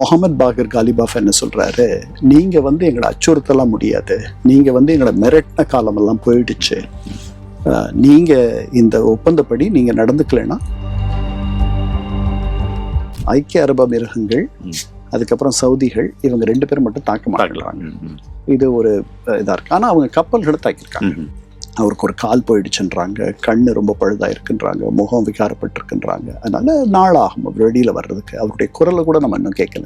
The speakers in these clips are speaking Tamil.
முகமது பாகர் காலிபாஃப் என்ன சொல்றாரு, நீங்க எங்களை அச்சுறுத்தலாம் முடியாது, நீங்க எங்களை மிரட்டின காலமெல்லாம் போயிடுச்சு, நீங்க இந்த ஒப்பந்தப்படி நீங்க நடந்துக்கலைன்னா ஐக்கிய அரபு அமீரகங்கள் அதுக்கப்புறம் சவுதிகள் இவங்க 2 பேரும் மட்டும் தாக்க மாட்டாங்க. இது ஒரு இதா இருக்கு. ஆனா அவங்க கப்பல்களை தாக்கியிருக்காங்க. அவருக்கு ஒரு கால் போயிடுச்சுன்றாங்க, கண்ணு ரொம்ப பழுதா இருக்குன்றாங்க, முகம் விகாரப்பட்டிருக்குன்றாங்க. அதனால நாளாகும் அவர் வெளியில வர்றதுக்கு. அவருடைய குரலை கூட நம்ம இன்னும் கேட்கல.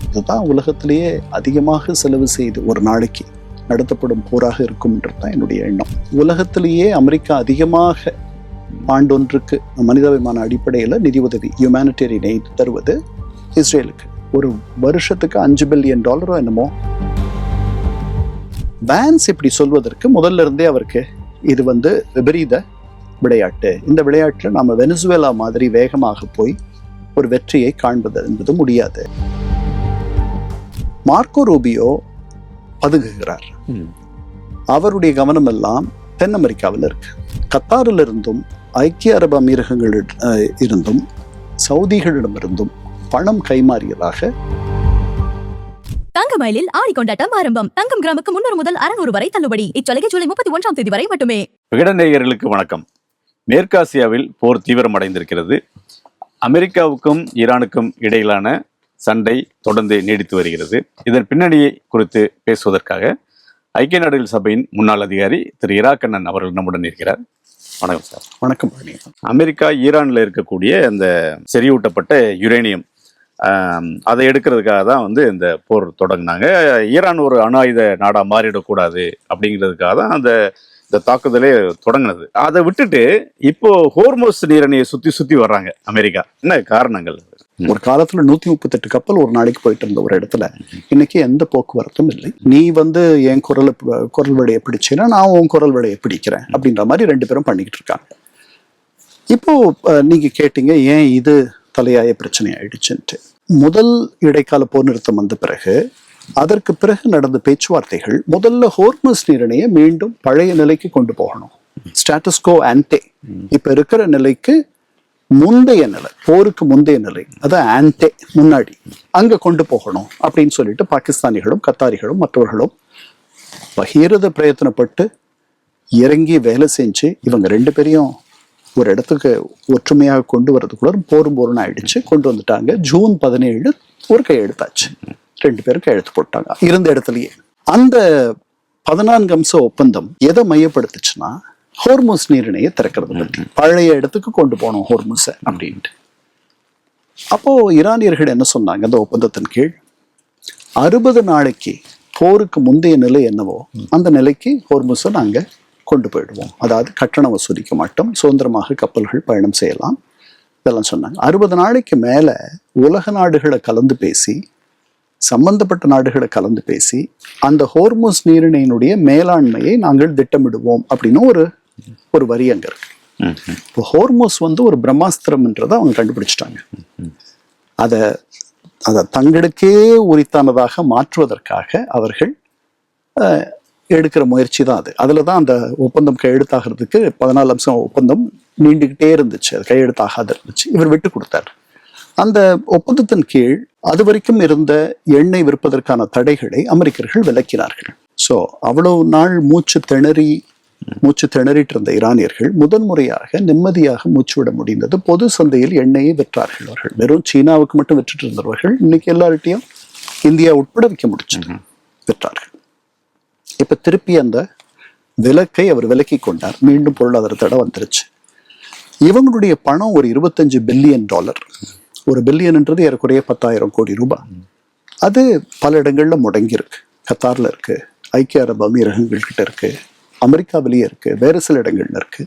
இதுதான் உலகத்திலேயே அதிகமாக செலவு செய்து ஒரு நாளைக்கு நடத்தப்படும் போராக இருக்கும்ன்றதுதான் என்னுடைய எண்ணம். உலகத்திலேயே அமெரிக்கா அதிகமாக ஆண்டொன்றுக்கு மனிதாபிமான அடிப்படையில் நிதி உதவி, ஹியூமானிட்டேரியன் எய்ட் தருவது இஸ்ரேலுக்கு. ஒரு வருஷத்துக்கு $5 பில்லியன் என்னமோ. வான்ஸ் இப்படி சொல்வதற்கு முதல்ல இருந்தே அவருக்கு இது விபரீத விளையாட்டு. இந்த விளையாட்டுல நாம வெனிசுவேலா மாதிரி வேகமாக போய் ஒரு வெற்றியை காண்பது என்பது முடியாது. மார்க்கோ ரூபியோ பதுங்குகிறார். அவருடைய கவனம் எல்லாம் தென் அமெரிக்காவில் இருக்கு. கத்தாரில் இருந்தும் ஐக்கிய அரபு அமீரகங்களில் இருந்தும் சவுதிகளிடமிருந்தும் பணம் கைமாறியதாக. தங்கமயிலில் ஆடி கொண்டாட்டம் ஆரம்பம். தங்கம் கிராமுக்கு 300 முதல் 600 வரை தள்ளுபடி. இச்சலுகை ஜூலை 31ஆம் தேதி வரை மட்டுமே. விகடநேயர்களுக்கு வணக்கம். மேற்காசியாவில் போர் தீவிரமடைந்திருக்கிறது. அமெரிக்காவுக்கும் ஈரானுக்கும் இடையிலான சண்டை தொடர்ந்து நீடித்து வருகிறது. இதன் பின்னணியை குறித்து பேசுவதற்காக ஐக்கிய நாடுகள் சபையின் முன்னாள் அதிகாரி திரு இராக்கண்ணன் அவர்கள் நம்முடன் இருக்கிறார். வணக்கம் சார். வணக்கம். அமெரிக்கா ஈரான்ல இருக்கக்கூடிய அந்த செறிவூட்டப்பட்ட யுரேனியம் அதை எடுக்கிறதுக்காக தான் இந்த போர் தொடங்கினாங்க. ஈரான் ஒரு அணு ஆயுத நாடா மாறிடக்கூடாது அப்படிங்கிறதுக்காக தான் இந்த தாக்குதலே தொடங்கினது. அதை விட்டுட்டு இப்போ ஹோர்முஸ் நீரணியை சுத்தி வர்றாங்க அமெரிக்கா. என்ன காரணங்கள்? ஒரு காலத்துல 138 கப்பல் ஒரு நாளைக்கு போயிட்டு இருந்த ஒரு இடத்துல இன்னைக்கு எந்த போக்குவரத்தும் இல்லை. நீ என் குரல் வடையை பிடிச்சேன்னா நான் உன் குரல் வடையை பிடிக்கிறேன் அப்படின்ற மாதிரி 2 பேரும் பண்ணிக்கிட்டு இருக்காங்க. இப்போ நீங்க கேட்டீங்க ஏன் இது தலையாய பிரச்சனை ஆயிடுச்சுன்ட்டு. முதல் இடைக்கால போர் நிறுத்தம் வந்த பிறகு அதற்கு பிறகு நடந்த பேச்சுவார்த்தைகள் முதல்ல ஹோர்முஸ் நீரிணையை மீண்டும் பழைய நிலைக்கு கொண்டு போகணும். ஸ்டேட்டஸ் கோ ஆன்டே, இப்ப இருக்கிற நிலைக்கு முந்தைய நிலை, போருக்கு முந்தைய நிலை, அதான் ஆன்டே, முன்னாடி அங்க கொண்டு போகணும் அப்படின்னு சொல்லிட்டு பாகிஸ்தானிகளும் கத்தாரிகளும் மற்றவர்களும் பகிரத பிரயத்தனப்பட்டு இறங்கி வேலை செஞ்சு இவங்க 2 பேரையும் ஒரு இடத்துக்கு ஒற்றுமையாக கொண்டு வரதுக்குள்ள போரும் ஆயிடுச்சு. கொண்டு வந்துட்டாங்க. ஜூன் 17 ஒரு கையெழுத்தாச்சு. 2 பேரும் கையெழுத்து போட்டாங்க இருந்த இடத்துலயே. அந்த 14 அம்ச ஒப்பந்தம் எதை மையப்படுத்துச்சுன்னா ஹோர்முஸ் நீரிணையை திறக்கிறது பற்றி, பழைய இடத்துக்கு கொண்டு போனோம் ஹோர்முஸ அப்படின்ட்டு. அப்போ ஈரானியர்கள் என்ன சொன்னாங்க, அந்த ஒப்பந்தத்தின் கீழ் 60 நாளைக்கு போருக்கு முந்தைய நிலை என்னவோ அந்த நிலைக்கு ஹோர்முஸை நாங்க கொண்டு போயிடுவோம். அதாவது கட்டணம் வசூலிக்க மாட்டோம், சுதந்திரமாக கப்பல்கள் பயணம் செய்யலாம், இதெல்லாம் சொன்னாங்க. 60 நாளைக்கு மேல உலக நாடுகளை கலந்து பேசி, சம்பந்தப்பட்ட நாடுகளை கலந்து பேசி அந்த ஹோர்முஸ் நீரிணையினுடைய மேலாண்மையை நாங்கள் திட்டமிடுவோம் அப்படின்னு ஒரு வரி அங்க இருக்கு. இப்போ ஹோர்முஸ் ஒரு பிரம்மாஸ்திரம்ன்றதை அவங்க கண்டுபிடிச்சிட்டாங்க. அதை தங்களுக்கே உரித்தானதாக மாற்றுவதற்காக அவர்கள் எடுக்கிற முயற்சி தான் அது. அதுலதான் அந்த ஒப்பந்தம் கையெழுத்தாகிறதுக்கு 14 அம்சம் ஒப்பந்தம் நீண்டுகிட்டே இருந்துச்சு, அது கையெழுத்தாகாத இருந்துச்சு. இவர் விட்டு கொடுத்தார். அந்த ஒப்பந்தத்தின் கீழ் அது வரைக்கும் இருந்த எண்ணெய் விற்பதற்கான தடைகளை அமெரிக்கர்கள் விலக்கினார்கள். ஸோ அவ்வளவு நாள் மூச்சு திணறிட்டு இருந்த ஈரானியர்கள் முதன்முறையாக நிம்மதியாக மூச்சு விட முடிந்தது. பொது சந்தையில் எண்ணெயை விற்றார்கள். அவர்கள் வெறும் சீனாவுக்கு மட்டும் விற்றுட்டு இருந்தவர்கள் இன்னைக்கு எல்லார்ட்டையும் இந்தியா உட்பட விற்க முடிச்சது, விற்றார்கள். இப்ப திருப்பி அந்த விலக்கை அவர் விலக்கி கொண்டார். மீண்டும் பொருளாதார தடை வந்துருச்சு. இவங்களுடைய பணம் ஒரு $25 பில்லியன். ஒரு பில்லியன்ன்றது ஏறக்குறைய 10,000 கோடி ரூபாய். அது பல இடங்கள்ல முடங்கி இருக்கு. கத்தார்ல இருக்கு, ஐக்கிய அரபு அமீரகங்கள் கிட்ட இருக்கு, அமெரிக்காவிலேயே இருக்கு, வேறு சில இடங்கள்ல இருக்கு.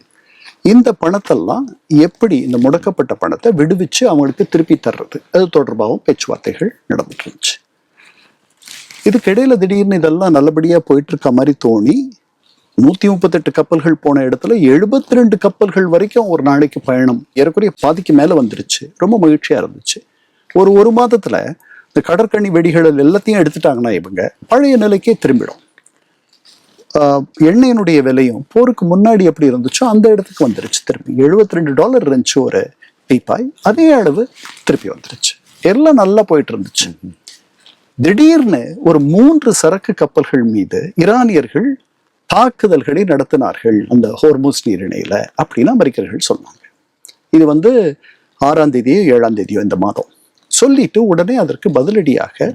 இந்த பணத்தெல்லாம் எப்படி இந்த முடக்கப்பட்ட பணத்தை விடுவிச்சு அவங்களுக்கு திருப்பி தர்றது, அது தொடர்பாகவும் பேச்சுவார்த்தைகள் நடந்துட்டு இருந்துச்சு. இதுக்கிடையில திடீர்னு இதெல்லாம் நல்லபடியா போயிட்டு இருக்க மாதிரி தோணி 138 கப்பல்கள் போன இடத்துல 72 கப்பல்கள் வரைக்கும் ஒரு நாளைக்கு பயணம் ஏறக்குறைய பாதிக்கு மேல வந்துருச்சு. ரொம்ப மகிழ்ச்சியா இருந்துச்சு. ஒரு மாதத்துல இந்த கடற்கண்ணி வெடிகள் எல்லாத்தையும் எடுத்துட்டாங்கன்னா இவங்க பழைய நிலைக்கே திரும்பிடும். எண்ணெயினுடைய விலையும் போருக்கு முன்னாடி எப்படி இருந்துச்சோ அந்த இடத்துக்கு வந்துருச்சு. திருப்பி $72 இருந்துச்சு ஒரு பீப்பாய், அதே அளவு திருப்பி வந்துருச்சு. எல்லாம் நல்லா போயிட்டு இருந்துச்சு. திடீர்னு ஒரு 3 சரக்கு கப்பல்கள் மீது ஈரானியர்கள் தாக்குதல்களை நடத்தினார்கள் அந்த ஹோர்முஸ் நீரிணையில அப்படின்னு அமெரிக்கர்கள் சொன்னாங்க. இது 6ஆம் தேதியோ 7ஆம் தேதியோ இந்த மாதம் சொல்லிட்டு உடனே அதற்கு பதிலடியாக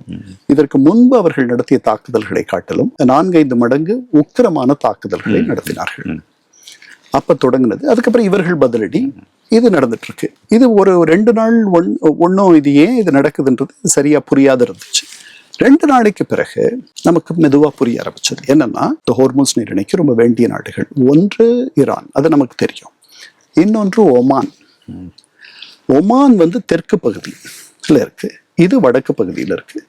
இதற்கு முன்பு அவர்கள் நடத்திய தாக்குதல்களை காட்டிலும் 4-5 மடங்கு உக்கிரமான தாக்குதல்களை நடத்தினார்கள். அப்ப தொடங்குனது. அதுக்கப்புறம் இவர்கள் பதிலடி இது நடந்துட்டு இருக்கு. இது ஒரு 2 நாள் ஒன்னும் இது ஏன் இது நடக்குதுன்றது சரியா புரியாத இருந்துச்சு. 2 நாளைக்கு பிறகு நமக்கு மெதுவா புரிய ஆரம்பிச்சது. என்னன்னா, இந்த ஹோர்முஸ் நீரிணைக்கு ரொம்ப வேண்டிய நாடுகள் ஒன்று ஈரான், அது நமக்கு தெரியும். இன்னொன்று ஒமான். ஒமான் தெற்கு பகுதியில் இருக்கு, இது வடக்கு பகுதியில் இருக்கு.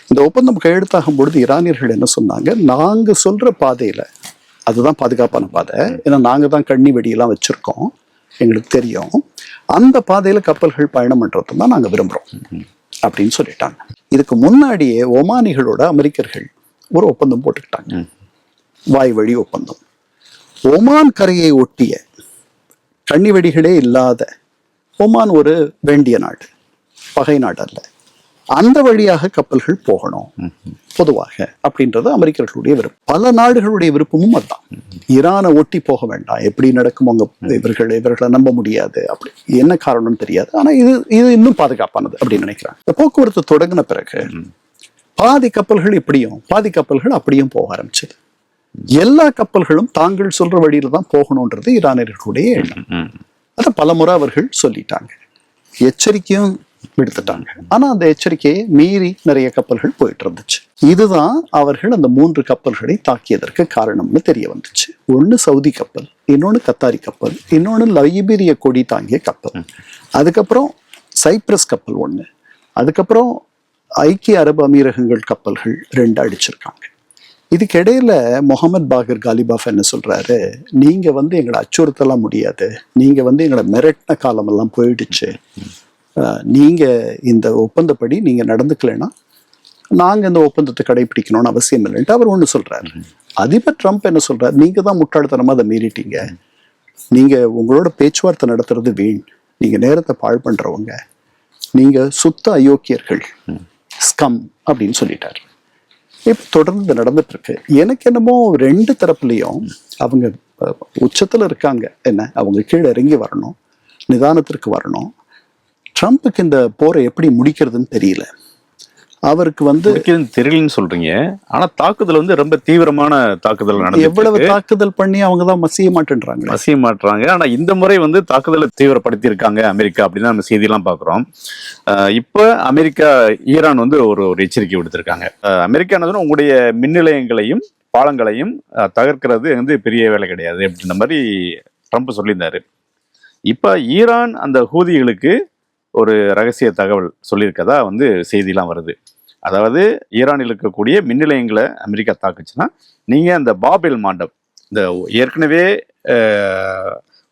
இந்த ஒப்பந்தம் கையெழுத்தாகும் பொழுது ஈரானியர்கள் என்ன சொன்னாங்க, நாங்க சொல்ற பாதையில அதுதான் பாதுகாப்பான பாதை, ஏன்னா நாங்க தான் கண்ணி வெடியெல்லாம் வச்சிருக்கோம், எங்களுக்கு தெரியும், அந்த பாதையில கப்பல்கள் பயணம் பண்றது தான் நாங்க விரும்புறோம் அப்படின்னு சொல்லிட்டாங்க. இதுக்கு முன்னாடியே ஒமானிகளோட அமெரிக்கர்கள் ஒரு ஒப்பந்தம் போட்டுக்கிட்டாங்க, வாய் வழி ஒப்பந்தம். ஒமான் கரையை ஒட்டிய கண்ணி வெடிகளே இல்லாத ஒமான் ஒரு வேண்டிய நாடு, பகை நாடு அல்ல, அந்த வழியாக கப்பல்கள் போகணும் பொதுவாக அப்படின்றது அமெரிக்கர்களுடைய விருப்பம். பல நாடுகளுடைய விருப்பமும் அதுதான். ஈரானை ஒட்டி போக வேண்டாம், எப்படி நடக்கும் அங்க இவர்களை நம்ப முடியாது, அப்படி என்ன காரணம்னு தெரியாது, ஆனா இது இன்னும் பாதுகாப்பானது அப்படின்னு நினைக்கிறாங்க. இந்த போக்குவரத்து தொடங்கின பிறகு பாதி கப்பல்கள் இப்படியும் பாதி கப்பல்கள் அப்படியும் போக ஆரம்பிச்சது. எல்லா கப்பல்களும் தாங்கள் சொல்ற வழியில தான் போகணும்ன்றது ஈரானியர்களுடைய எண்ணம். அதை பலமுறை அவர்கள் சொல்லிட்டாங்க, எச்சரிக்கையும் விடுத்துட்டாங்க. ஆனா அந்த எச்சரிக்கையை மீறி நிறைய கப்பல்கள் போயிட்டு இருந்துச்சு. இதுதான் அவர்கள் அந்த 3 கப்பல்களை தாக்கியதற்கு காரணம்னு தெரிய வந்துச்சு. ஒன்னு சவுதி கப்பல், இன்னொன்னு கத்தாரி கப்பல், இன்னொன்னு லைபீரிய கொடி தாங்கிய கப்பல், அதுக்கப்புறம் சைப்ரஸ் கப்பல் ஒண்ணு, அதுக்கப்புறம் ஐக்கிய அரபு அமீரகங்கள் கப்பல்கள் 2 அடிச்சிருக்காங்க. இதுக்கு இடையில முகமது பாகர் காலிபாஃப் என்ன சொல்றாரு, நீங்க எங்களை அச்சுறுத்தலாம் முடியாது, நீங்க எங்களை மிரட்டின காலமெல்லாம் போயிடுச்சு, நீங்க இந்த ஒப்பந்தப்படி நீங்க நடந்துக்கலைன்னா நாங்க இந்த ஒப்பந்தத்தை கடைபிடிக்கணும்னு அவசியம் இல்லைன்ட்டு அவர் ஒண்ணு சொல்றாரு. அதிபர் ட்ரம்ப் என்ன சொல்றாரு, நீங்க தான் முட்டாள்தனமா அதை மீறிட்டீங்க, நீங்க உங்களோட பேச்சுவார்த்தை நடத்துறது வீண், நீங்க நேரத்தை பாழ் பண்றவங்க, நீங்க சுத்த அயோக்கியர்கள், ஸ்கம் அப்படின்னு சொல்லிட்டாரு. இப்ப தொடர்ந்து நடந்துட்டு இருக்கு. எனக்கு என்னமோ 2 தரப்புலையும் அவங்க உச்சத்துல இருக்காங்க, என்ன அவங்க கீழே இறங்கி வரணும், நிதானத்திற்கு வரணும். ட்ரம்ப்புக்கு இந்த போரை எப்படி முடிக்கிறதுன்னு தெரியல. அவருக்கு தெரியலன்னு சொல்றீங்க, ஆனா தாக்குதல் ரொம்ப தீவிரமான தாக்குதல் நடந்து, எவ்வளவு தாக்குதல் பண்ணி அவங்க தான் மசிய மாட்டேன்றாங்க. ஆனா இந்த முறை தாக்குதலை தீவிரப்படுத்தி இருக்காங்க அமெரிக்கா அப்படின்னு நம்ம செய்தியெல்லாம் பாக்குறோம். இப்ப அமெரிக்கா ஈரான் ஒரு எச்சரிக்கை விடுத்திருக்காங்க. அமெரிக்கா உங்களுடைய மின் நிலையங்களையும் பாலங்களையும் தகர்க்கிறது பெரிய வேலை கிடையாது அப்படின்ற மாதிரி ட்ரம்ப் சொல்லியிருந்தாரு. இப்ப ஈரான் அந்த ஹூதிகளுக்கு ஒரு ரகசிய தகவல் சொல்லியிருக்கதா செய்திலாம் வருது. அதாவது ஈரானில் இருக்கக்கூடிய மின் நிலையங்களை அமெரிக்கா தாக்குச்சுன்னா நீங்க அந்த பாபெல் மாண்டம், இந்த ஏற்கனவே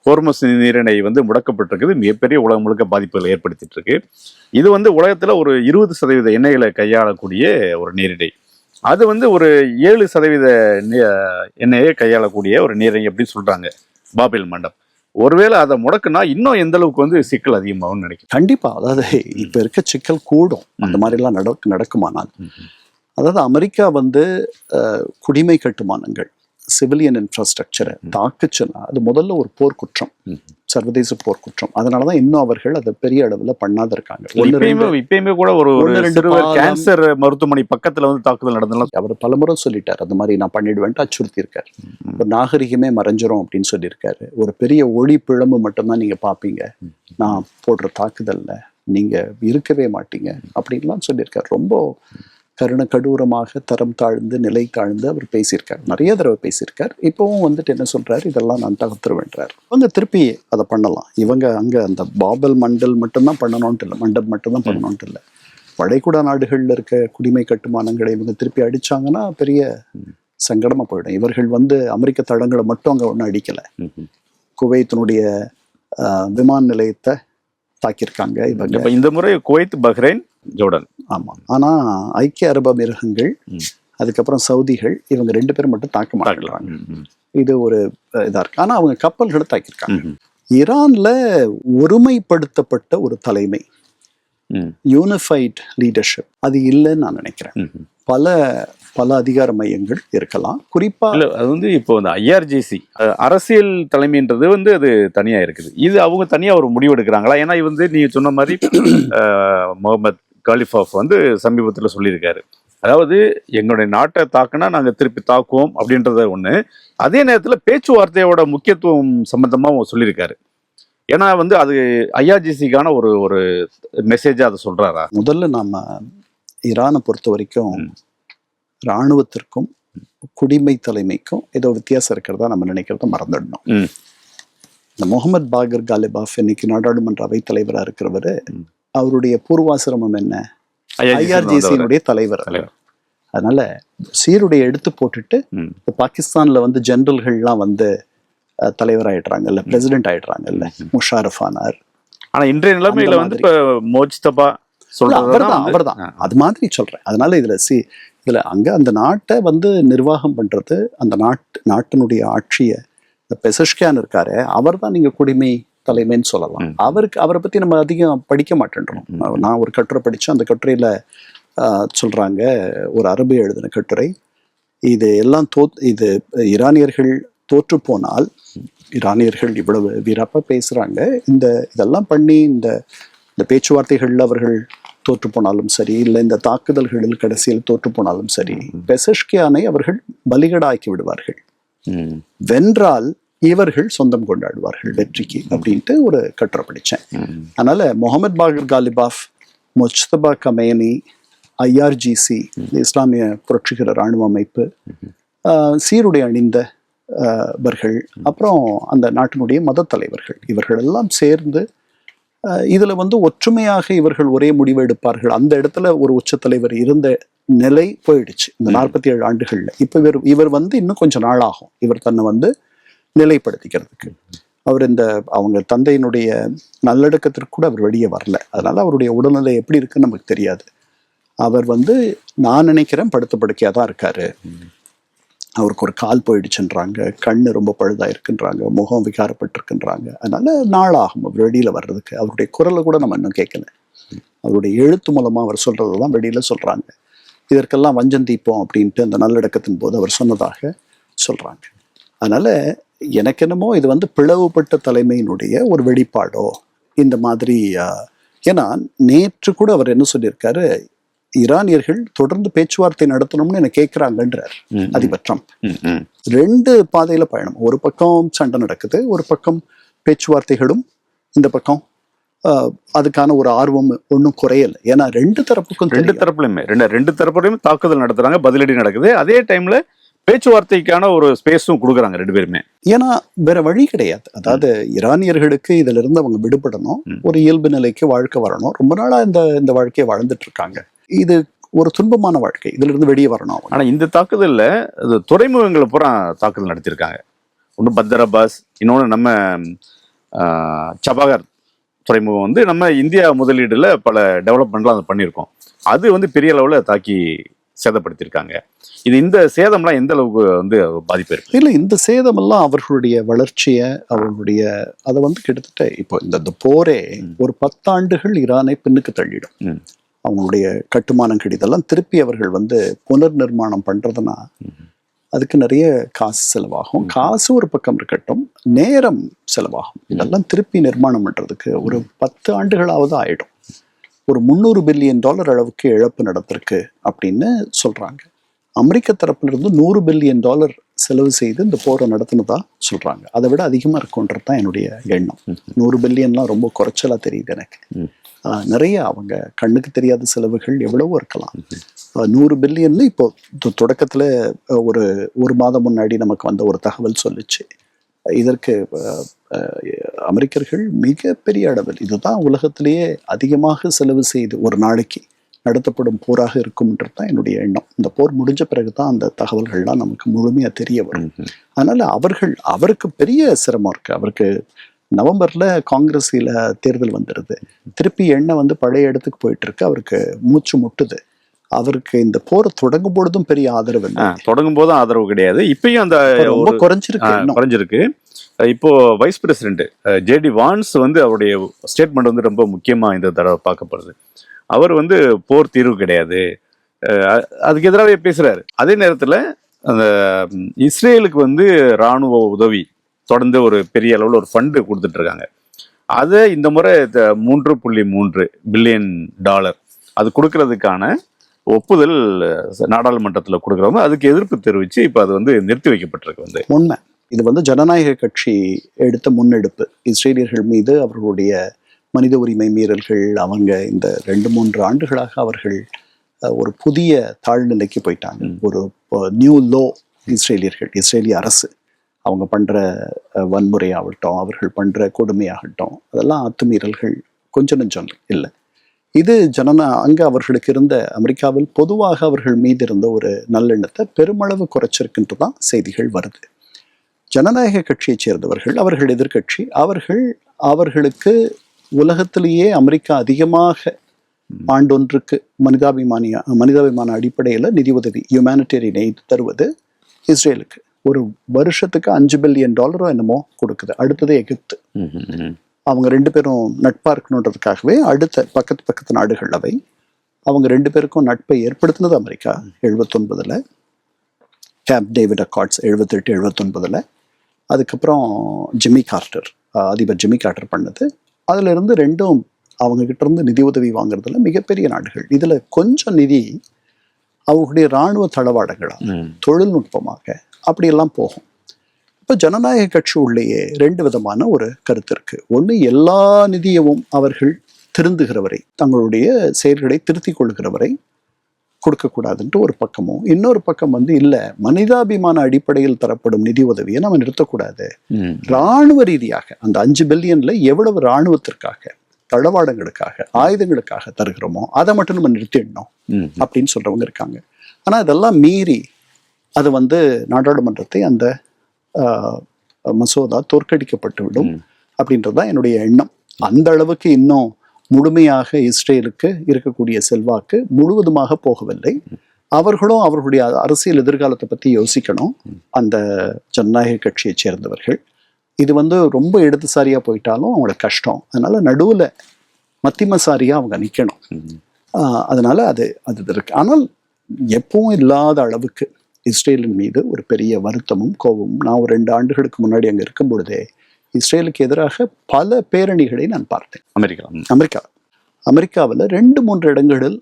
ஹோர்முஸ் நீரிணை முடக்கப்பட்டிருக்குது, மிகப்பெரிய உலகம் முழுக்க பாதிப்புகளை ஏற்படுத்திட்டு இருக்கு. இது உலகத்துல ஒரு 20% எண்ணெய்களை கையாளக்கூடிய ஒரு நீரிணை. அது ஒரு 7% எண்ணெயை கையாளக்கூடிய ஒரு நீரிணை அப்படின்னு சொல்றாங்க பாபெல் மாண்டம். ஒருவேளை அதை முடக்குனா இன்னும் எந்த அளவுக்கு சிக்கல் அதிகமாகும் நினைக்கிறேன். கண்டிப்பா, அதாவது இப்ப இருக்க சிக்கல் கூடும் அந்த மாதிரி எல்லாம் நடக்குமானால். அதாவது அமெரிக்கா குடிமை கட்டுமானங்கள், சிவிலியன் இன்ஃப்ராஸ்ட்ரக்சரை தாக்குச்சுன்னா அது முதல்ல ஒரு போர்க்குற்றம், சர்வதேச போர்க்குற்றம். அதனாலதான் இன்னும் அவர்கள் அதை பெரிய அளவுல பண்ணாத இருக்காங்க. இப்பயுமே கூட ஒரு கேன்சர் மருத்துவமனை பக்கத்துல தாக்குதல் நடந்தலாம். அவர் பலமுறை சொல்லிட்டார், அந்த மாதிரி நான் பண்ணிடுவேன்ட்டு அச்சுறுத்தி இருக்காரு. ஒரு நாகரிகமே மறைஞ்சிரும் அப்படின்னு சொல்லியிருக்காரு. ஒரு பெரிய ஒளி பிழம்பு மட்டும்தான் நீங்க பாப்பீங்க, நான் போடுற தாக்குதல்ல நீங்க இருக்கவே மாட்டீங்க அப்படின்லாம் சொல்லியிருக்காரு. ரொம்ப கடூரமாக தரம் தாழ்ந்து நிலை தாழ்ந்து அவர் பேசியிருக்கார், நிறைய தடவை பேசியிருக்கார். இப்பவும் என்ன சொல்றாரு, இதெல்லாம் நான் தகர்த்துருவேன்றார். இவங்க திருப்பி அதை பண்ணலாம், இவங்க அங்க அந்த பாபல் மண்டல் மட்டும்தான் பண்ணணும்ட்டு இல்லை, மண்டப் மட்டும்தான் பண்ணணும்ட்டு இல்லை, வளைகுடா நாடுகள்ல இருக்க குடிமை கட்டுமானங்களை இவங்க திருப்பி அடிச்சாங்கன்னா பெரிய சங்கடமா போயிடும். இவர்கள் அமெரிக்க தடங்களை மட்டும் அங்க ஒன்றும் அடிக்கல, குவைத்தினுடைய விமான நிலையத்தை தாக்கியிருக்காங்க இவங்க. இந்த முறை குவைத், பஹ்ரைன், ஜோர்டன். ஆமா, ஆனா ஐக்கிய அரபு அமீரகங்கள், அதுக்கப்புறம் சவுதிகள், இவங்க 2 பேரும் மட்டும் தாக்க மாட்டாங்க. இது ஒரு இதா இருக்கு. ஆனா அவங்க கப்பல்களை தாக்கியிருக்காங்க. ஈரான்ல ஒருமைப்படுத்தப்பட்ட ஒரு தலைமை, யூனிஃபைட் லீடர்ஷிப் அது இல்லைன்னு நான் நினைக்கிறேன். பல அதிகார மையங்கள் இருக்கலாம். குறிப்பா இல்ல அது வந்து இப்போ இந்த ஐஆர்ஜிசி அரசியல் தலைமைன்றது வந்து அது தனியா இருக்குது. இது அவங்க தனியா ஒரு முடிவு எடுக்கிறாங்களா? ஏன்னா இது வந்து நீங்க சொன்ன மாதிரி முகமது காலிஃபாஃப் வந்து சமீபத்தில் சொல்லியிருக்காரு. அதாவது எங்களுடைய நாட்டை தாக்குனா நாங்க திருப்பி தாக்குவோம் அப்படின்றத ஒண்ணு. அதே நேரத்தில் பேச்சுவார்த்தையோட முக்கியத்துவம் சம்பந்தமா சொல்லியிருக்காரு. ஏன்னா வந்து அது ஐஆர்ஜிசிக்கான ஒரு மெசேஜா அதை சொல்றாரா? முதல்ல நாம ஈரானை பொறுத்த வரைக்கும் இராணுவத்திற்கும் குடிமை தலைமைக்கும் ஏதோ வித்தியாசம் இருக்கிறதா நம்ம நினைக்கிறத மறந்துடணும். இந்த முகமது பாகர் காலிபாஃப் இன்னைக்கு நாடாளுமன்ற அவைத் தலைவராக இருக்கிறவரு, அவருடைய பூர்வாசிரமம் என்ன? ஐஆர்ஜிசியினுடைய தலைவர். அதனால சீருடைய எடுத்து போட்டுட்டு பாகிஸ்தான்ல வந்து ஜெனரல்கள்லாம் வந்து தலைவராயிடுறாங்கல்ல, பிரசிடென்ட் ஆயிடுறாங்கல்ல, முஷாரஃப் ஆனார். ஆனா இன்றைய நிலைமையில வந்து இப்ப மோஜ்தபா அவர்தான் அது மாதிரி சொல்றேன். அதனால இதுல அங்க அந்த நாட்டை வந்து நிர்வாகம் பண்றது, அந்த நாட்டினுடைய ஆட்சியை இந்த பெசஷ்கியான் இருக்காரு, அவர் தான் நீங்க குடிமை தலைமைன்னு சொல்லலாம். அவரை பத்தி நம்ம அதிகம் படிக்க மாட்டேன்றோம். நான் ஒரு கட்டுரை படிச்சேன். அந்த கட்டுரையில சொல்றாங்க, ஒரு அரபு எழுதின கட்டுரை, இது எல்லாம் இது ஈரானியர்கள் தோற்று போனால், ஈரானியர்கள் இவ்வளவு வீரப்பா பேசுறாங்க, இதெல்லாம் பண்ணி இந்த பேச்சுவார்த்தைகள்ல அவர்கள் தோற்று போனாலும் சரி, இல்லை இந்த தாக்குதல்களில் கடைசியில் தோற்று போனாலும் சரி, பெசஷ்கியானை அவர்கள் பலிகடாக்கி விடுவார்கள், வென்றால் இவர்கள் சொந்தம் கொண்டாடுவார்கள் வெற்றிக்கு அப்படின்ட்டு ஒரு கட்டுரை படித்தேன். அதனால முகமது பாகர் காலிபாஃப், முஜ்தபா கமேனி, ஐஆர்ஜிசி இஸ்லாமிய புரட்சிகர இராணுவ அமைப்பு, சீருடை அணிந்தவர்கள், அப்புறம் அந்த நாட்டினுடைய மத தலைவர்கள், இவர்கள் எல்லாம் சேர்ந்து இதுல வந்து ஒற்றுமையாக இவர்கள் ஒரே முடிவு எடுப்பார்கள். அந்த இடத்துல ஒரு உச்ச தலைவர் இருந்த நிலை போயிடுச்சு இந்த 47 ஆண்டுகள்ல. இப்ப இவர் வந்து இன்னும் கொஞ்சம் நாள் ஆகும் இவர் தன்னை வந்து நிலைப்படுத்திக்கிறதுக்கு. அவர் அவங்க தந்தையினுடைய நல்லடக்கத்திற்கு கூட அவர் வெளியே வரல. அதனால அவருடைய உடல்நிலை எப்படி இருக்குன்னு நமக்கு தெரியாது. அவர் வந்து நான் நினைக்கிறேன் படுத்த படுக்கையா தான் இருக்காரு. அவருக்கு ஒரு கால் போயிடுச்சுன்றாங்க, கண்ணு ரொம்ப பழுதா இருக்குன்றாங்க, முகம் விகாரப்பட்டிருக்குன்றாங்க. அதனால நாளாகும் அவர் வெளியில வர்றதுக்கு. அவருடைய குரலை கூட நம்ம இன்னும் கேட்கல. அவருடைய எழுத்து மூலமா அவர் சொல்றதுதான் வெளியில சொல்றாங்க. இதற்கெல்லாம் வஞ்சம் தீப்போம் அப்படின்ட்டு அந்த நல்லடக்கத்தின் போது அவர் சொன்னதாக சொல்றாங்க. அதனால எனக்கு என்னமோ இது வந்து பிளவுபட்ட தலைமையினுடைய ஒரு வெளிப்பாடோ இந்த மாதிரி. ஏன்னா நேற்று கூட அவர் என்ன சொல்லியிருக்காரு, ஈரானியர்கள் தொடர்ந்து பேச்சுவார்த்தை நடத்தணும்னு என்ன கேட்கிறாங்கன்றார் அதிபர் ட்ரம்ப். 2 பாதையில பயணம். ஒரு பக்கம் சண்டை நடக்குது, ஒரு பக்கம் பேச்சுவார்த்தைகளும், இந்த பக்கம் அதுக்கான ஒரு ஆர்வம் ஒன்றும் குறையல. ஏன்னா ரெண்டு தரப்புலையுமே தாக்குதல் நடத்துறாங்க, பதிலடி நடக்குது. அதே டைம்ல பேச்சுவார்த்தைக்கான ஒரு ஸ்பேஸும் கொடுக்குறாங்க 2 பேருமே. ஏன்னா வேற வழி கிடையாது. அதாவது ஈரானியர்களுக்கு இதுல இருந்து அவங்க விடுபடணும், ஒரு இயல்பு நிலைக்கு வாழ்க்கை வரணும். ரொம்ப நாளா இந்த வாழ்க்கையை வாழ்ந்துட்டு இருக்காங்க. இது ஒரு துன்பமான வாழ்க்கை, இதுல இருந்து வெளியே வரணும். ஆனா இந்த தாக்குதல்ல துறைமுகங்களை பூரா தாக்குதல் நடத்திருக்காங்க. ஒன்று பந்தர் அப்பாஸ், இன்னொன்று நம்ம சபாகர் துறைமுகம் வந்து நம்ம இந்தியா முதலீடுல பல டெவலப்மெண்ட்லாம் அதை பண்ணியிருக்கோம். அது வந்து பெரிய அளவில் தாக்கி சேதப்படுத்தியிருக்காங்க. இந்த சேதம்லாம் எந்த அளவுக்கு வந்து பாதிப்பு இருக்கு? இல்லை, இந்த சேதமெல்லாம் அவர்களுடைய வளர்ச்சியை, அவர்களுடைய அதை வந்து கிட்டத்தட்ட இப்போ இந்த போரே ஒரு 10 ஆண்டுகள் ஈரானை பின்னுக்கு தள்ளிடும். அவங்களுடைய கட்டுமானங்கள் இதெல்லாம் திருப்பி அவர்கள் வந்து புனர் நிர்மாணம் பண்றதுன்னா அதுக்கு நிறைய காசு செலவாகும். காசு ஒரு பக்கம் இருக்கட்டும், நேரம் செலவாகும். இதெல்லாம் திருப்பி நிர்மாணம் பண்றதுக்கு ஒரு 10 ஆண்டுகளாவது ஆயிடும். ஒரு $300 பில்லியன் அளவுக்கு இழப்பு நடந்திருக்கு அப்படின்னு சொல்றாங்க. அமெரிக்க தரப்பிலிருந்து $100 பில்லியன் செலவு செய்து இந்த போரை நடத்தினதா சொல்றாங்க. அதை விட அதிகமா இருக்கும்ன்றது தான் என்னுடைய எண்ணம். 100 பில்லியன்லாம் ரொம்ப குறைச்சலா தெரியுது எனக்கு. நிறைய அவங்க கண்ணுக்கு தெரியாத செலவுகள் எவ்வளவோ இருக்கலாம். 100 பில்லியன் இப்போ தொடக்கத்துல ஒரு மாதம் முன்னாடி நமக்கு வந்த ஒரு தகவல் சொல்லுச்சு. இதற்கு அமெரிக்கர்கள் மிகப்பெரிய அளவில், இதுதான் உலகத்திலேயே அதிகமாக செலவு செய்து ஒரு நாளைக்கு நடத்தப்படும் போராக இருக்கும்ன்றது தான் என்னுடைய எண்ணம். இந்த போர் முடிஞ்ச பிறகுதான் அந்த தகவல்கள்லாம் நமக்கு முழுமையா தெரிய வரும். அதனால அவருக்கு பெரிய சிரமம் இருக்கு. அவருக்கு நவம்பர்ல காங்கிரஸ்ல தேர்தல் வந்துடுது, திருப்பி எண்ணெய் வந்து பழைய இடத்துக்கு போயிட்டு இருக்கு, அவருக்கு மூச்சு முட்டுது. அவருக்கு இந்த போர் தொடங்கும் பொழுதும் பெரிய ஆதரவு இல்லை. தொடங்கும் போதும் ஆதரவு கிடையாது. இப்பயும் அந்த ரொம்ப குறைஞ்சிருக்கு இன்னும். குறைஞ்சிருக்கு. இப்போ வைஸ் பிரசிடென்ட் ஜேடி வான்ஸ் வந்து அவருடைய ஸ்டேட்மெண்ட் வந்து ரொம்ப முக்கியமா இந்த தடவை பார்க்கப்படுது. அவர் வந்து போர் தீர்வு கிடையாது, அதுக்கு எதிராகவே பேசுறாரு. அதே நேரத்தில் அந்த இஸ்ரேலுக்கு வந்து இராணுவ உதவி தொடர்ந்து ஒரு பெரிய அளவில் ஒரு ஃபண்டு கொடுத்துட்டு இருக்காங்க. அதை இந்த முறை $3.3 பில்லியன் அது கொடுக்கறதுக்கான ஒப்புதல் நாடாளுமன்றத்தில் கொடுக்குறவங்க அதுக்கு எதிர்ப்பு தெரிவித்து இப்போ அது வந்து நிறுத்தி வைக்கப்பட்டிருக்கு. வந்து உண்மை, இது வந்து ஜனநாயக கட்சி எடுத்த முன்னெடுப்பு. இஸ்ரேலியர்கள் மீது அவர்களுடைய மனித உரிமை மீறல்கள், அவங்க இந்த 2-3 ஆண்டுகளாக அவர்கள் ஒரு புதிய தாழ்நிலைக்கு போயிட்டாங்க. ஒரு நியூ லோ. இஸ்ரேலிய அரசு அவங்க பண்ற வன்முறை ஆகட்டும், அவர்கள் பண்ற கொடுமையாகட்டும், அதெல்லாம் அத்துமீறல்கள் கொஞ்சம் நெஞ்சம் இல்லை. இது அங்க அவர்களுக்கு இருந்த, அமெரிக்காவில் பொதுவாக அவர்கள் மீது இருந்த ஒரு நல்லெண்ணத்தை பெருமளவு குறைச்சிருக்குன்ட்டு தான் செய்திகள் வருது. ஜனநாயக கட்சியைச் சேர்ந்தவர்கள், அவர்கள் எதிர்கட்சி, அவர்களுக்கு உலகத்திலேயே அமெரிக்கா அதிகமாக ஆண்டொன்றுக்கு மனிதாபிமான அடிப்படையில் நிதி உதவி, ஹியூமானிட்டேரியன் எய்ட் தருவது இஸ்ரேலுக்கு. ஒரு வருஷத்துக்கு $5 பில்லியன் என்னமோ கொடுக்குது. அடுத்தது எகிப்து. அவங்க 2 பேரும் நட்பா இருக்கணுன்றதுக்காகவே அடுத்த பக்கத்து நாடுகள் அவை. அவங்க 2 பேருக்கும் நட்பை ஏற்படுத்தினது அமெரிக்கா 79 கேம்ப் டேவிட் அக்கார்ட்ஸ் 78-79. அதுக்கப்புறம் அதிபர் ஜிம்மி கார்ட்டர் பண்ணது. அதுல இருந்து ரெண்டும் அவங்க கிட்ட இருந்து நிதி உதவி வாங்குறதுல மிகப்பெரிய நாடுகள். இதுல கொஞ்சம் நிதி அவங்களுடைய இராணுவ தளவாடங்களா, தொழில்நுட்பமாக அப்படியெல்லாம் போகும். இப்போ ஜனநாயக கட்சி உள்ளேயே 2 விதமான ஒரு கருத்து இருக்கு. ஒன்று, எல்லா நிதியவும் அவர்கள் திருந்துகிறவரை, தங்களுடைய செயல்களை திருத்திக் கொள்கிறவரை கொடுக்கக்கூடாதுன்ட்டு ஒரு பக்கமும், இன்னொரு பக்கம் வந்து இல்லை, மனிதாபிமான அடிப்படையில் தரப்படும் நிதி உதவியை நம்ம நிறுத்தக்கூடாது, இராணுவ ரீதியாக அந்த 5 பில்லியன்ல எவ்வளவு இராணுவத்திற்காக, தளவாடங்களுக்காக, ஆயுதங்களுக்காக தருகிறோமோ அதை மட்டும் நம்ம நிறுத்திடணும் அப்படின்னு சொல்றவங்க இருக்காங்க. ஆனா இதெல்லாம் மீறி அது வந்து நாடாளுமன்றத்தை அந்த மசோதா தோற்கடிக்கப்பட்டுவிடும் அப்படின்றதுதான் என்னுடைய எண்ணம். அந்த அளவுக்கு இன்னும் முழுமையாக இஸ்ரேலுக்கு இருக்கக்கூடிய செல்வாக்கு முழுவதுமாக போகவில்லை. அவர்களும் அவர்களுடைய அரசியல் எதிர்காலத்தை பத்தி யோசிக்கணும். அந்த ஜனநாயக கட்சியை சேர்ந்தவர்கள் இது வந்து ரொம்ப இடதுசாரியா போயிட்டாலும் அவங்களுக்கு கஷ்டம். அதனால நடுவுல மத்திமசாரியா அவங்க நிக்கணும். அதனால அது இருக்கு. ஆனால் எப்பவும் இல்லாத அளவுக்கு இஸ்ரேலின் மீது ஒரு பெரிய வருத்தமும் கோபமும். நான் ஒரு 2 ஆண்டுகளுக்கு முன்னாடி அங்கே இருக்கும் பொழுதே இஸ்ரேலுக்கு எதிராக பல பேரணிகளை நான் பார்த்தேன். அமெரிக்காவில் 2-3 இடங்களில்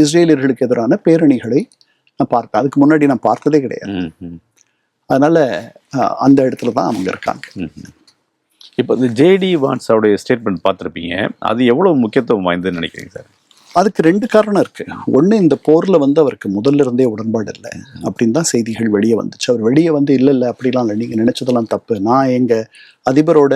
இஸ்ரேலியர்களுக்கு எதிரான பேரணிகளை நான் பார்த்தேன். அதுக்கு முன்னாடி நான் பார்த்ததே கிடையாது. அதனால அந்த இடத்துல தான் அவங்க இருக்காங்க. இப்போ இந்த ஜேடி வான்ஸோடைய ஸ்டேட்மெண்ட் பார்த்துருப்பீங்க, அது எவ்வளவு முக்கியத்துவம் வாய்ந்ததுன்னு நினைக்கிறீங்க சார்? அதுக்கு 2 காரணம் இருக்கு. ஒன்று, இந்த போர்ல வந்து அவருக்கு முதல்ல இருந்தே உடன்பாடு இல்லை அப்படின்னு தான் செய்திகள் வெளியே வந்துச்சு. அவர் வெளியே வந்து இல்லை அப்படிலாம் இல்லை, நீங்க நினைச்சதெல்லாம் தப்பு, நான் எங்க அதிபரோட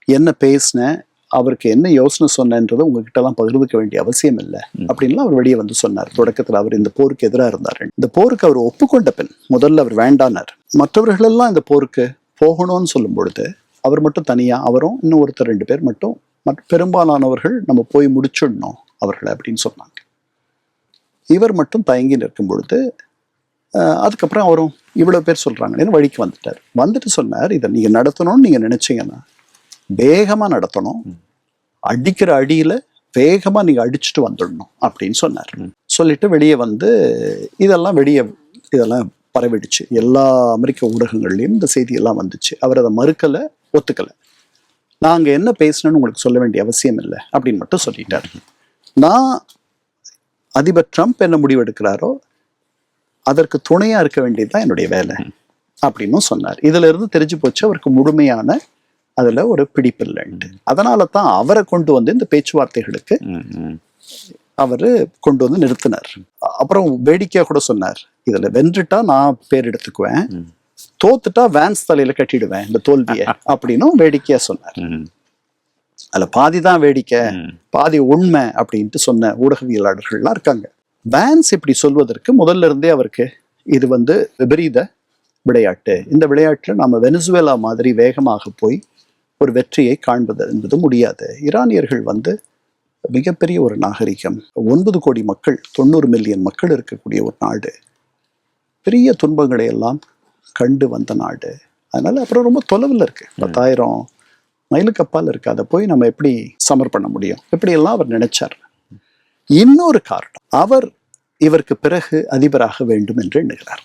என்ன பேசினேன், அவருக்கு என்ன யோசனை சொன்னன்றதை உங்ககிட்ட எல்லாம் பகிர்ந்துக்க வேண்டிய அவசியம் இல்லை அப்படின்லாம் அவர் வெளியே வந்து சொன்னார். தொடக்கத்தில் அவர் இந்த போருக்கு எதிராக இருந்தார். இந்த போருக்கு அவர் ஒப்புக்கொண்ட பின் முதல்ல அவர் வேண்டானார். மற்றவர்கள் எல்லாம் இந்த போருக்கு போகணும்னு சொல்லும் பொழுது அவர் மட்டும் தனியா, அவரும் இன்னும் ஒருத்தர் 2 பேர் மட்டும், பெரும்பாலானவர்கள் நம்ம போய் முடிச்சிடணும் அவர்களை அப்படின்னு சொன்னாங்க. இவர் மட்டும் தயங்கி நிற்கும் பொழுது அதுக்கப்புறம் அவரும் இவ்வளவு பேர் சொல்றாங்கன்னு வழிக்கு வந்துட்டு சொன்னார், இதை நீங்க நடத்தணும்னு நீங்க நினைச்சீங்கன்னா வேகமா நடத்தணும், அடிக்கிற அடியில வேகமா நீங்க அடிச்சுட்டு வந்துடணும் அப்படின்னு சொன்னார். சொல்லிட்டு வெளியே வந்து இதெல்லாம் பரவிடுச்சு. எல்லா அமெரிக்க ஊடகங்கள்லயும் இந்த செய்தியெல்லாம் வந்துச்சு. அவர் அதை மறுக்கலை, ஒத்துக்கலை. நாங்க என்ன பேசணும்னு உங்களுக்கு சொல்ல வேண்டிய அவசியம் இல்லை அப்படின்னு மட்டும் சொல்லிட்டார். நான் அதிபர் ட்ரம்ப் என்ன முடிவு எடுக்கிறாரோ அதற்கு துணையா இருக்க வேண்டியதுதான் என்னுடைய வேலை அப்படின்னு சொன்னார். இதுல இருந்து தெரிஞ்சு போச்சு அவருக்கு முழுமையான அதுல ஒரு பிடிப்பில்லைன்ட்டு. அதனால தான் அவரை கொண்டு வந்து இந்த பேச்சுவார்த்தைகளுக்கு அவரு கொண்டு வந்து நிறுத்தினார். அப்புறம் வேடிக்கையா கூட சொன்னார், இதுல வென்றுட்டா நான் பேர் எடுத்துக்குவேன், தோத்துட்டா வேன்ஸ் தலையில கட்டிடுவேன் இந்த தோல்வியை அப்படின்னும் வேடிக்கையா சொன்னார். அதுல பாதிதான் வேடிக்கை, பாதி உண்மை அப்படின்ட்டு சொன்ன ஊடகவியலாளர்கள்லாம் இருக்காங்க. வேன்ஸ் இப்படி சொல்வதற்கு முதல்ல இருந்தே அவருக்கு இது வந்து விபரீத விளையாட்டு, இந்த விளையாட்டுல நாம வெனிசுவேலா மாதிரி வேகமாக போய் ஒரு வெற்றியை காண்பது என்பது முடியாது. ஈரானியர்கள் வந்து மிகப்பெரிய ஒரு நாகரிகம், 9 கோடி மக்கள், 90 மில்லியன் மக்கள் இருக்கக்கூடிய ஒரு நாடு, பெரிய துன்பங்களை எல்லாம் கண்டு வந்த நாடு. அதனால அப்புறம் ரொம்ப தொலைவில் இருக்கு, 10,000 மைலுக்கு அப்பால் இருக்கு. அதை போய் நம்ம எப்படி சமர் பண்ண முடியும்? எப்படியெல்லாம் அவர் நினைச்சார். இன்னொரு காரணம், அவர் இவருக்கு பிறகு அதிபராக வேண்டும் என்று எண்ணுகிறார்.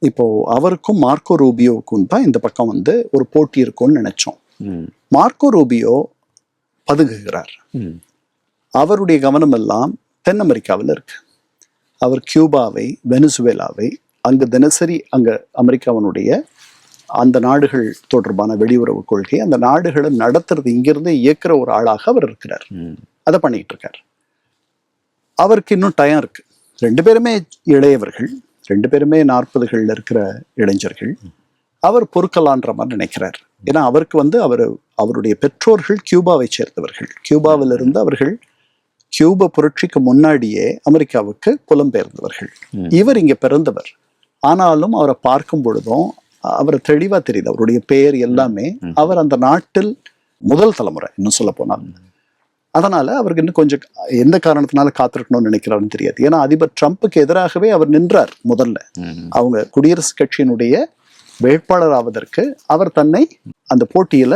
இப்போ அவருக்கும் மார்க்கோ ரூபியோவுக்கும் தான் இந்த பக்கம் வந்து ஒரு போட்டி இருக்கும்னு நினைச்சோம். மார்க்கோ ரூபியோ பதுங்குகிறார். அவருடைய கவனம் எல்லாம் தென் அமெரிக்காவில் இருக்கு. அவர் கியூபாவை, வெனிசுவேலாவை, அங்கு தினசரி அங்க அமெரிக்காவினுடைய அந்த நாடுகள் தொடர்பான வெளியுறவு கொள்கை, அந்த நாடுகளை நடத்துறது, இங்கிருந்து இயக்குற ஒரு ஆளாக அவர் இருக்கிறார். அதை பண்ணிட்டு இருக்கார். அவருக்கு இன்னும் டயம் இருக்கு. 2 பேருமே இளையவர்கள், 2 பேருமே 40கள்ல இருக்கிற இளைஞர்கள். அவர் பொறுக்கலான்ற மாதிரி நினைக்கிறார். ஏன்னா அவருக்கு வந்து அவருடைய பெற்றோர்கள் கியூபாவை சேர்ந்தவர்கள். கியூபாவிலிருந்து அவர்கள் கியூபா புரட்சிக்கு முன்னாடியே அமெரிக்காவுக்கு புலம்பெயர்ந்தவர்கள். இவர் இங்க பிறந்தவர். ஆனாலும் அவரை பார்க்கும் பொழுதும் அவரை தெளிவா தெரியுது, அவருடைய பெயர் எல்லாமே. அவர் அந்த நாட்டில் முதல் தலைமுறை, இன்னும் சொல்ல போனால். அதனால அவருக்கு இன்னும் கொஞ்சம் எந்த காரணத்தினால காத்திருக்கணும்னு நினைக்கிறாருன்னு தெரியாது. ஏன்னா அதிபர் ட்ரம்ப்புக்கு எதிராகவே அவர் நின்றார் முதல்ல. அவங்க குடியரசுக் கட்சியினுடைய வேட்பாளர் ஆவதற்கு அவர் தன்னை அந்த போட்டியில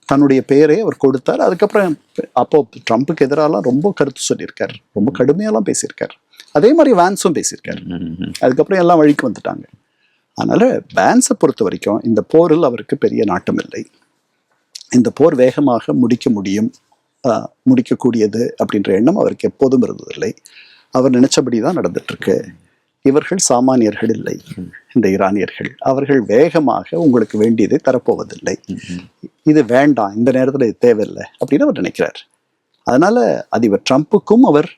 தன்னுடைய பெயரை அவர் கொடுத்தார். அதுக்கப்புறம் அப்போ ட்ரம்ப்புக்கு எதிராலாம் ரொம்ப கருத்து சொல்லியிருக்காரு, ரொம்ப கடுமையெல்லாம் பேசியிருக்காரு. அதே மாதிரி வான்ஸும் பேசியிருக்காரு. அதுக்கப்புறம் எல்லாம் வழிக்கு வந்துட்டாங்க. அதனால வான்ஸை பொறுத்த வரைக்கும் இந்த போரில் அவருக்கு பெரிய நாட்டம் இல்லை. இந்த போர் வேகமாக முடிக்கக்கூடியது அப்படின்ற எண்ணம் அவருக்கு எப்போதும் இருந்ததில்லை. அவர் நினைச்சபடி தான் நடந்துட்டு இருக்கு. இவர்கள் சாமானியர்கள் இல்லை, இந்த ஈரானியர்கள். அவர்கள் வேகமாக உங்களுக்கு வேண்டியதை தரப்போவதில்லை. இது வேண்டாம், இந்த நேரத்தில் இது தேவையில்லை அப்படின்னு அவர் நினைக்கிறார். அதனால அதிபர் ட்ரம்ப்புக்கும் அவர்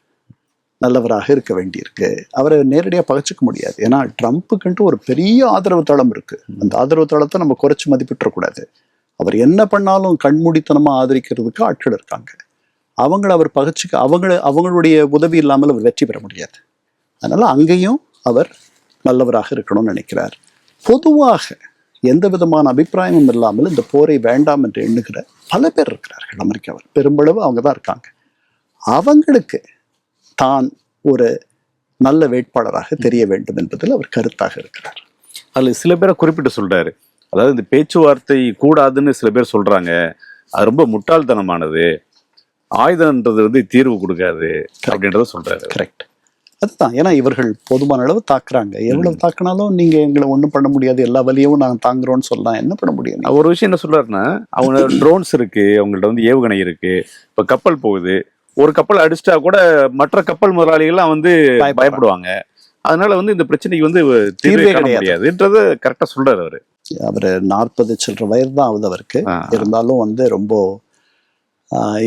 நல்லவராக இருக்க வேண்டியிருக்கு. அவரை நேரடியாக பகைச்சிக்க முடியாது. ஏன்னா ட்ரம்ப்புக்குன்ட்டு ஒரு பெரிய ஆதரவு தளம் இருக்கு. அந்த ஆதரவு தளத்தை நம்ம குறைச்சி மதிப்பிட்டுறக்கூடாது. அவர் என்ன பண்ணாலும் கண்மூடித்தனமா ஆதரிக்கிறதுக்கு ஆட்கள் இருக்காங்க. அவங்கள அவர் பகைச்சிக்க, அவங்களுடைய உதவி இல்லாமல் அவர் வெற்றி பெற முடியாது. அதனால அங்கேயும் அவர் நல்லவராக இருக்கணும்னு நினைக்கிறார். பொதுவாக எந்த விதமான அபிப்பிராயமும் இல்லாமல் இந்த போரை வேண்டாம் என்று எண்ணுகிற பல பேர் இருக்கிறார்கள் அமெரிக்காவில். பெரும்பளவு அவங்க தான் இருக்காங்க. அவங்களுக்கு தான் ஒரு நல்ல வேட்பாளராக தெரிய வேண்டும் என்பதில் அவர் கருத்தாக இருக்கிறார். அதுல சில பேரை குறிப்பிட்டு சொல்றாரு. அதாவது இந்த பேச்சுவார்த்தை கூடாதுன்னு சில பேர் சொல்றாங்க. அது ரொம்ப முட்டாள்தனமானது, ஆயுதம்ன்றது வந்து தீர்வு கொடுக்காது அப்படின்றத சொல்றாரு. கரெக்ட். அதுதான். ஏன்னா இவர்கள் போதுமான அளவு தாக்குறாங்க. எவ்வளவு தாக்குனாலும் நீங்க எங்களை ஒன்றும் பண்ண முடியாது, எல்லா வலியும் நாங்கள் தாங்குறோம்னு சொல்லலாம். என்ன பண்ண முடியும்? ஒரு விஷயம் என்ன சொல்றாருன்னா, அவங்க ட்ரோன்ஸ் இருக்கு, அவங்கள்ட்ட வந்து ஏவுகணை இருக்கு, இப்ப கப்பல் போகுது, ஒரு கப்பல் அடிச்சிட்டா கூட மற்ற கப்பல் முதலாளிகள்லாம் வந்து பயப்படுவாங்க. அதனால வந்து இந்த பிரச்சனைக்கு வந்து தீர்வே காண முடியாதுன்றத கரெக்டா சொல்றாரு அவரு. அவரு 40 சில்லற வயது தான் ஆகுது அவருக்கு. இருந்தாலும் வந்து ரொம்ப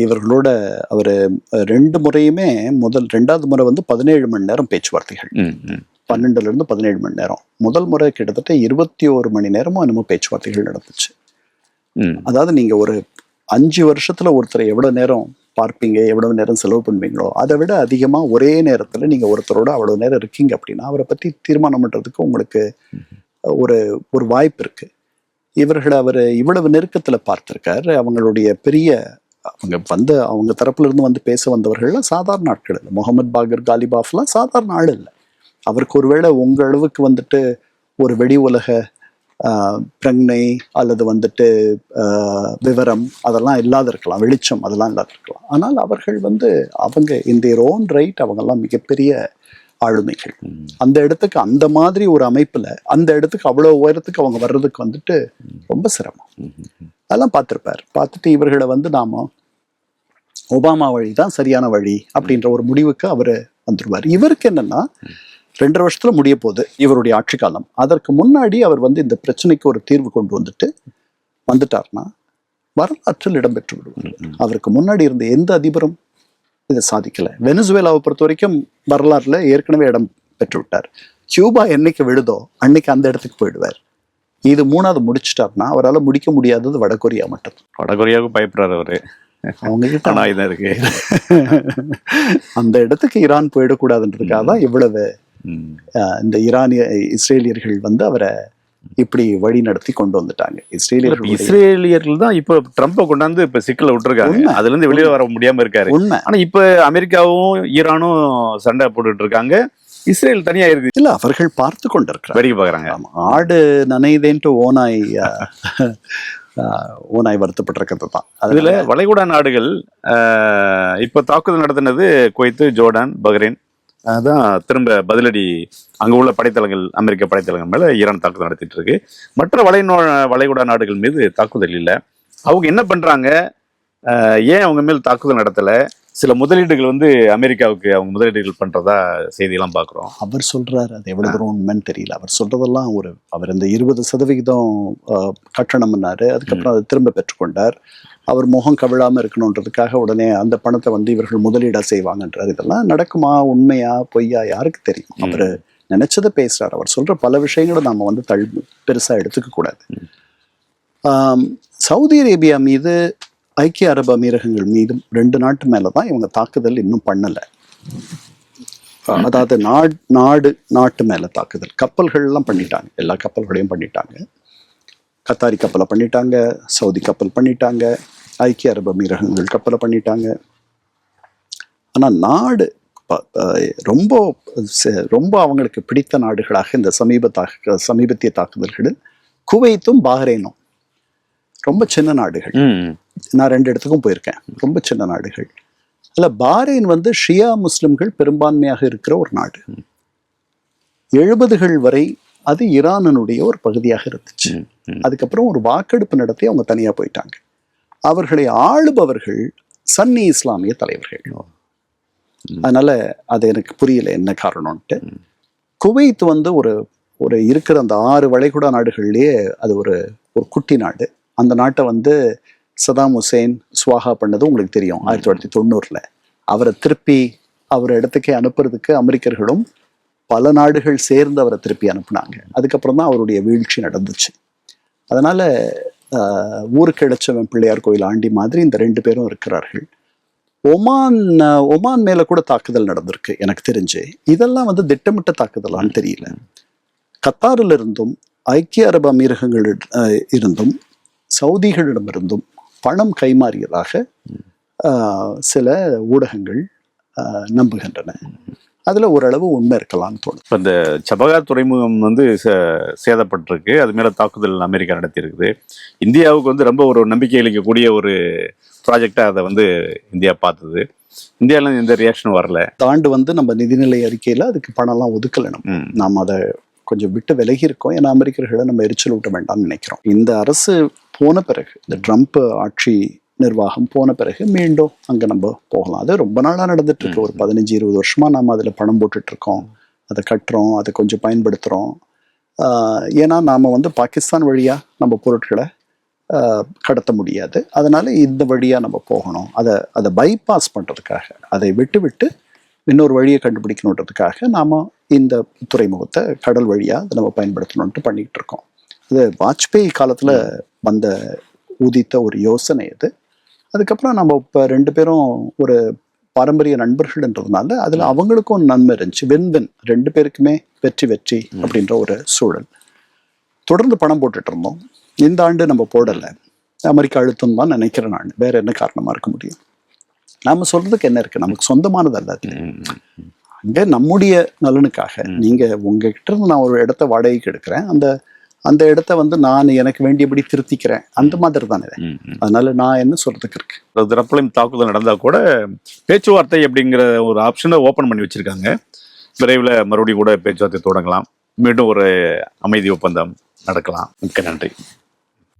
இவர்களோட அவரு 2 முறையுமே, 2வது முறை வந்து 17 மணி நேரம் பேச்சுவார்த்தைகள், 12ல இருந்து 17 மணி நேரம். முதல் முறை கிட்டத்தட்ட 21 மணி நேரமும் என்னமோ பேச்சுவார்த்தைகள் நடந்துச்சு. அதாவது நீங்க ஒரு 5 வருஷத்துல ஒருத்தரை எவ்வளவு நேரம் பார்ப்பீங்க, எவ்வளவு நேரம் செலவு பண்ணுவீங்களோ அதை விட அதிகமா ஒரே நேரத்துல நீங்க ஒருத்தரோட அவ்வளவு நேரம் இருக்கீங்க அப்படின்னா அவரை பத்தி தீர்மானம் பண்றதுக்கு உங்களுக்கு ஒரு வாய்ப்பு இருக்கு. இவர்களை அவர் இவ்வளவு நெருக்கத்துல பார்த்திருக்காரு. அவங்களுடைய பெரிய அவங்க தரப்புல இருந்து வந்து பேச வந்தவர்கள்லாம் சாதாரண ஆட்கள் இல்லை. முகமது பாகர் காலிபாஃப்லாம் சாதாரண ஆள் இல்லை. அவருக்கு ஒருவேளை உங்க அளவுக்கு வந்துட்டு ஒரு வெடி உலக பிரக்னை அல்லது வந்துட்டு விவரம் அதெல்லாம் இல்லாத இருக்கலாம், வெளிச்சம் அதெல்லாம் இல்லாத இருக்கலாம். ஆனால் அவர்கள் வந்து அவங்க இந்த ஓன் ரைட் அவங்கெல்லாம் மிகப்பெரிய ஆளுமைகள். அந்த இடத்துக்கு அந்த மாதிரி ஒரு அமைப்புல அந்த இடத்துக்கு அவ்வளவு உயரத்துக்கு அவங்க வர்றதுக்கு வந்துட்டு ரொம்ப சிரமம். அதெல்லாம் பார்த்திருப்பார். பார்த்துட்டு இவர்களை வந்து நாம ஒபாமா வழி தான் சரியான வழி அப்படின்ற ஒரு முடிவுக்கு அவரு வந்துருவார். இவருக்கு என்னன்னா 2.5 வருஷத்துல முடிய போகுது இவருடைய ஆட்சி காலம். அதற்கு முன்னாடி அவர் வந்து இந்த பிரச்சனைக்கு ஒரு தீர்வு கொண்டு வந்துட்டார்னா வரலாற்றில் இடம்பெற்று விடுவார். அவருக்கு முன்னாடி இருந்த எந்த அதிபரும் இதை சாதிக்கல. வெனிசுவேலாவை பொறுத்த வரைக்கும் வரலாறுல ஏற்கனவே இடம் பெற்று விட்டார். கியூபா என்னைக்கு விழுதோ அன்னைக்கு அந்த இடத்துக்கு போயிடுவார். இது 3வது முடிச்சிட்டார்னா அவரால் முடிக்க முடியாதது வடகொரியா மட்டும். வடகொரியாவுக்கு பயப்படுறாரு அவரு. அவங்க கிட்ட ஆயுதம் இருக்கு. அந்த இடத்துக்கு ஈரான் போயிடக்கூடாதுன்றதுக்காக தான் இவ்வளவு இந்த இஸ்ரேலியர்கள் வந்து அவரை இப்படி வழி நடத்தி கொண்டு வந்துட்டாங்க இஸ்ரேலியர்கள். இஸ்ரேலியர்கள் தான் இப்ப ட்ரம்ப்பை கொண்டாந்து இப்ப சிக்கல விட்டுருக்காங்க. உண்மை. அதுல இருந்து வெளியே வர முடியாம இருக்காரு. உண்மை. ஆனா இப்ப அமெரிக்காவும் ஈரானும் சண்டை போட்டுட்டு இருக்காங்க. இஸ்ரேல் தனியா இருக்கு. இல்ல, அவர்கள் பார்த்து கொண்டிருக்கிறார். வேடிக்கை பாக்குறாங்க. ஆடு நனைதேன்ட்டு ஓனாய் வருத்தப்பட்டிருக்கிறது தான். இதுல வளைகுடா நாடுகள் இப்ப தாக்குதல் நடத்தினது குவைத்து, ஜோர்டான், பஹ்ரைன். அதான் திரும்ப பதிலடி அங்க உள்ள படைத்தளங்கள், அமெரிக்க படைத்தளங்கள் மேல ஈரான் தாக்குதல் நடத்திட்டு இருக்கு. மற்ற வளைகுடா நாடுகள் மீது தாக்குதல் இல்லை. அவங்க என்ன பண்றாங்க, ஏன் அவங்க மேல் தாக்குதல் நடத்தல? சில முதலீடுகள் அமெரிக்காவுக்கு அவங்க முதலீடுகள் பண்றதா செய்தியெல்லாம் பாக்குறோம். அவர் சொல்றாரு, அது எவ்வளவு தூரம் உண்மைன்னு தெரியல. அவர் சொல்றதெல்லாம் அவர் இந்த 20% கட்டணம்னாரு, அதுக்கப்புறம் அதை திரும்ப பெற்றுக்கொண்டார். அவர் முகம் கவிழாம இருக்கணுன்றதுக்காக உடனே அந்த பணத்தை இவர்கள் முதலீடா செய்வாங்கன்றார். இதெல்லாம் நடக்குமா, உண்மையா பொய்யா, யாருக்கு தெரியும்? அவர் நினைச்சதை பேசுறாரு. அவர் சொல்ற பல விஷயங்களை நாம பெருசா எடுத்துக்க கூடாது. சவுதி அரேபியா மீது, ஐக்கிய அரபு அமீரகங்கள் மீதும் 2 நாட்டு மேலதான் இவங்க தாக்குதல் இன்னும் பண்ணல. அதாவது நாட்டு மேல தாக்குதல். கப்பல்கள் எல்லாம் பண்ணிட்டாங்க, எல்லா கப்பல்களையும் பண்ணிட்டாங்க. கத்தாரி கப்பலை பண்ணிட்டாங்க, சவுதி கப்பல் பண்ணிட்டாங்க, ஐக்கிய அரபு அமீரகங்கள் கப்பலை பண்ணிட்டாங்க. ஆனா நாடு ரொம்ப ரொம்ப அவங்களுக்கு பிடித்த நாடுகளாக இந்த சமீபத்திய தாக்குதல்களில் குவைத்தும் பஹ்ரைனும் ரொம்ப சின்ன நாடுகள். நான் 2 இடத்துக்கும் போயிருக்கேன். ரொம்ப சின்ன நாடுகள். இல்ல, பஹ்ரைன் ஷியா முஸ்லிம்கள் பெரும்பான்மையாக இருக்கிற ஒரு நாடு. 70கள் வரை அது ஈரானுடைய ஒரு பகுதியாக இருந்துச்சு. அதுக்கப்புறம் ஒரு வாக்கெடுப்பு நடத்தி அவங்க தனியா போயிட்டாங்க. அவர்களை ஆளுபவர்கள் சன்னி இஸ்லாமிய தலைவர்கள். அதனால அது எனக்கு புரியல என்ன காரணம்ட்டு. குவைத் ஒரு இருக்கிற அந்த 6 வளைகுடா நாடுகள்லயே அது ஒரு குட்டி நாடு. அந்த நாட்டை சதாம் ஹுசேன் சுவாகா பண்ணது உங்களுக்கு தெரியும் 1990. அவரை திருப்பி அவர் இடத்துக்கே அனுப்புறதுக்கு அமெரிக்கர்களும் பல நாடுகள் சேர்ந்து அவரை திருப்பி அனுப்புனாங்க. அதுக்கப்புறம் தான் அவருடைய வீழ்ச்சி நடந்துச்சு. அதனால ஊருக்கு இழைச்சவன் பிள்ளையார் கோயில் ஆண்டி மாதிரி இந்த 2 பேரும் இருக்கிறார்கள். ஒமான் மேல கூட தாக்குதல் நடந்திருக்கு எனக்கு தெரிஞ்சு. இதெல்லாம் திட்டமிட்ட தாக்குதலான்னு தெரியல. கத்தாரில் இருந்தும், ஐக்கிய அரபு அமீரகங்கள் இருந்தும், சவுதிகளிடமிருந்தும் பணம் கைமாறியதாக சில ஊடகங்கள் நம்புகின்றன. அதுல ஓரளவு உண்மை இருக்கலாம்னு தோணும். இப்போ இந்த சபகார் துறைமுகம் சேதப்பட்டிருக்கு. அது மேல தாக்குதல் அமெரிக்கா நடத்தியிருக்குது. இந்தியாவுக்கு ரொம்ப ஒரு நம்பிக்கை அளிக்கக்கூடிய ஒரு ப்ராஜெக்டா அதை இந்தியா பார்த்தது. இந்தியாவில எந்த ரியாக்ஷனும் வரல. இந்த ஆண்டு நம்ம நிதிநிலை அறிக்கையில அதுக்கு பணம்லாம் ஒதுக்கல. நாம் அதை கொஞ்சம் விட்டு விலகி இருக்கோம். ஏன்னா அமெரிக்கர்களை நம்ம எரிச்சல் ஊட்ட வேண்டாம்னு நினைக்கிறோம். இந்த அரசு போன பிறகு, இந்த ட்ரம்ப் ஆட்சி நிர்வாகம் போன பிறகு மீண்டும் அங்க நம்ம போகலாம். அது ரொம்ப நாளா நடந்துட்டு இருக்கு. ஒரு 15-20 வருஷமா நாம அதுல பணம் போட்டுட்டு இருக்கோம், அதை கட்டுறோம், அதை கொஞ்சம் பயன்படுத்துறோம். ஏன்னா நாம பாகிஸ்தான் வழியா நம்ம பொருட்களை கடத்த முடியாது. அதனால இந்த வழியா நம்ம போகணும். அதை பைபாஸ் பண்றதுக்காக, அதை விட்டு இன்னொரு வழியை கண்டுபிடிக்கணுன்றதுக்காக நாம இந்த துறைமுகத்தை கடல் வழியா அதை நம்ம பயன்படுத்தணும்ட்டு பண்ணிட்டு இருக்கோம். இது வாஜ்பேயி காலத்துல உதித்த ஒரு யோசனை இது. அதுக்கப்புறம் நம்ம இப்ப 2 பேரும் ஒரு பாரம்பரிய நண்பர்கள்ன்றதுனால அதுல அவங்களுக்கும் நன்மை இருந்துச்சு. வின் 2 பேருக்குமே வெற்றி அப்படின்ற ஒரு சூழல். தொடர்ந்து பணம் போட்டுட்டு இருந்தோம். இந்த ஆண்டு நம்ம போடலை. அமெரிக்கா அழுத்தம் தான் நினைக்கிறேன் நான். வேற என்ன காரணமா இருக்க முடியும்? நாம சொல்றதுக்கு என்ன இருக்கு? நமக்கு சொந்தமானது அல்ல. அங்க நம்முடைய நலனுக்காக, நீங்க உங்ககிட்ட இருந்து நான் ஒரு இடத்த வாடகைக்கு எடுக்கிறேன், அந்த இடத்த நான் எனக்கு வேண்டியபடி திருத்திக்கிறேன், அந்த மாதிரி தானே. அதனால நான் என்ன சொல்றதுக்கு இருக்கு? தரப்புலையும் தாக்குதல் நடந்தா கூட பேச்சுவார்த்தை அப்படிங்கிற ஒரு ஆப்ஷனை ஓபன் பண்ணி வச்சிருக்காங்க. விரைவில் மறுபடியும் கூட பேச்சுவார்த்தை தொடங்கலாம். மீண்டும் ஒரு அமைதி ஒப்பந்தம் நடக்கலாம். மிக்க நன்றி.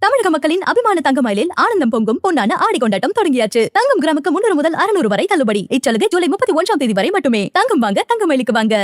தமிழக மக்களின் அபிமான தங்கமயிலில் ஆனந்தம் பொங்கும் பொன்னான ஆடி கொண்டாட்டம் தொடங்கியாச்சு. தங்கம் கிராமுக்கு 300 முதல் 600 வரை தள்ளுபடி. இச்சலுகை ஜூலை 31 வரை மட்டுமே. தங்கம் வாங்க, தங்கமயிலுக்கு வாங்க.